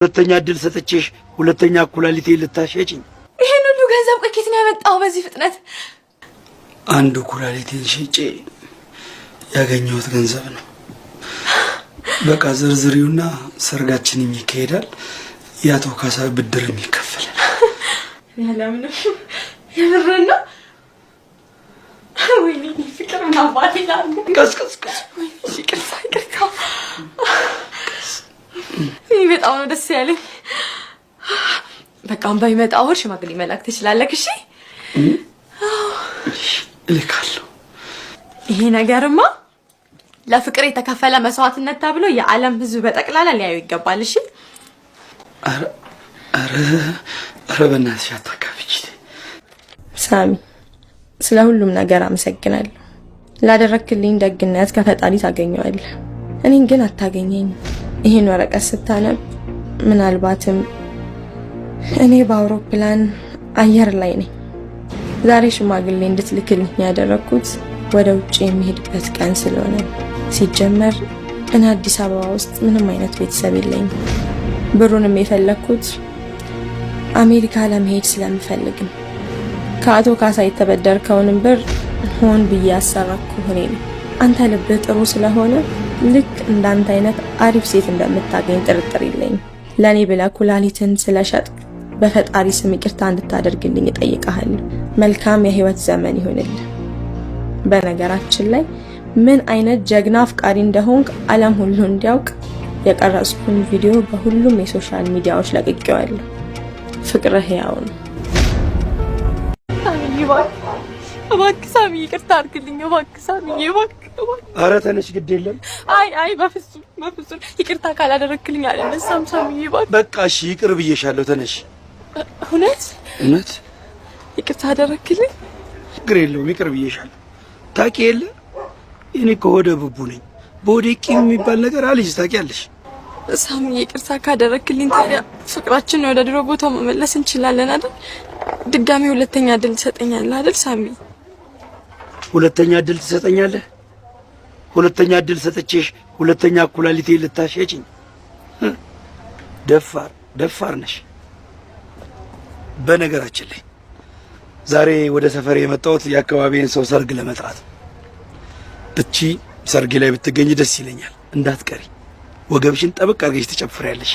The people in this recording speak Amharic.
ሁለተኛ እድል ሰጥቼሽ ሁለተኛ ኩላሊቴ ልታሸጪኝ። ይሄን ሁሉ ገንዘብ ከየት ነው ያመጣው በዚህ ፍጥነት? አንዱ ኩላሊቴን ሸጬ ያገኘሁት ገንዘብ ነው። በቃ ዝርዝሪውና ሰርጋችን ይካሄዳል። ያቶ ካሳ ብድር የሚከፈል ያለምን የምርና ወይኔ ፍቅር ምን አባቴ ላል ቀስቀስ ወይኔ ፍቅር ሳይቀርካ ይሄ በጣም ነው ደስ ያለኝ። በቃ ባይመጣው ሽማግሌ መላክ ትችላለህ። እሺ እልካለሁ። ይሄ ነገርማ ለፍቅር የተከፈለ መስዋዕትነት ተብሎ የዓለም ሕዝብ በጠቅላላ ሊያዩ ይገባል። እሺ አረ በእናትሽ አታካብጂ ሳሚ፣ ስለ ሁሉም ነገር አመሰግናለሁ። ላደረክልኝ ደግነት ከፈጣሪ ታገኘዋለህ፣ እኔን ግን አታገኘኝ። ይሄን ወረቀት ስታነብ ምናልባትም እኔ በአውሮፕላን አየር ላይ ነኝ። ዛሬ ሽማግሌ እንድትልክልኝ ያደረኩት ወደ ውጭ የሚሄድበት ቀን ስለሆነ፣ ሲጀመር እኔ አዲስ አበባ ውስጥ ምንም አይነት ቤተሰብ የለኝም። ብሩንም የፈለኩት አሜሪካ ለመሄድ ስለምፈልግ ነው። ከአቶ ካሳ የተበደርከውን ብር ሆን ብዬ ያሰራኩ ሆኔ ነው። አንተ ልብህ ጥሩ ስለሆነ ልክ እንዳንተ አይነት አሪፍ ሴት እንደምታገኝ ጥርጥር የለኝም። ለኔ ብለህ ኩላሊትን ስለሸጥክ በፈጣሪ ስም ይቅርታ እንድታደርግልኝ እጠይቅሃለሁ። መልካም የህይወት ዘመን ይሁንልህ። በነገራችን ላይ ምን አይነት ጀግና አፍቃሪ እንደሆንክ ዓለም ሁሉ እንዲያውቅ የቀረጽኩን ቪዲዮ በሁሉም የሶሻል ሚዲያዎች ለቅቄዋለሁ። ፍቅርህ ያው ነው። እባክህ ሳሚ ይቅርታ አድርግልኝ። እባክህ ሳሚ እባክህ። አረ ተነሽ፣ ግድ የለም። አይ በፍጹም ይቅርታ ካላደረክልኝ አልነሳም። ሳሚ እባክህ። በቃ እሺ ይቅር ብዬሻለሁ። ተነሽ። እውነት ይቅርታ አደረክልኝ? ችግር የለውም፣ ይቅር ብዬሻለሁ። ታውቂ የለ እኔ ከሆደ ቡቡ ነኝ። በሆዴ ቂም የሚባል ነገር አለሽ፣ ታውቂያለሽ። ሳሚ ይቅርታ ካደረክልኝ ታዲያ ፍቅራችንን ወደ ድሮ ቦታው መመለስ እንችላለን አይደል? ድጋሚ ሁለተኛ እድል ትሰጠኛለህ አይደል ሳሚ? ሁለተኛ እድል ትሰጠኛለህ? ሁለተኛ እድል ሰጥቼሽ ሁለተኛ ኩላሊቴ ልታሸጪኝ? ደፋር ነሽ። በነገራችን ላይ ዛሬ ወደ ሰፈር የመጣሁት የአካባቢዬን ሰው ሰርግ ለመጥራት። እቺ ሰርግ ላይ ብትገኝ ደስ ይለኛል። እንዳትቀሪ፣ ወገብሽን ጠብቅ አድርገሽ ትጨፍሪያለሽ።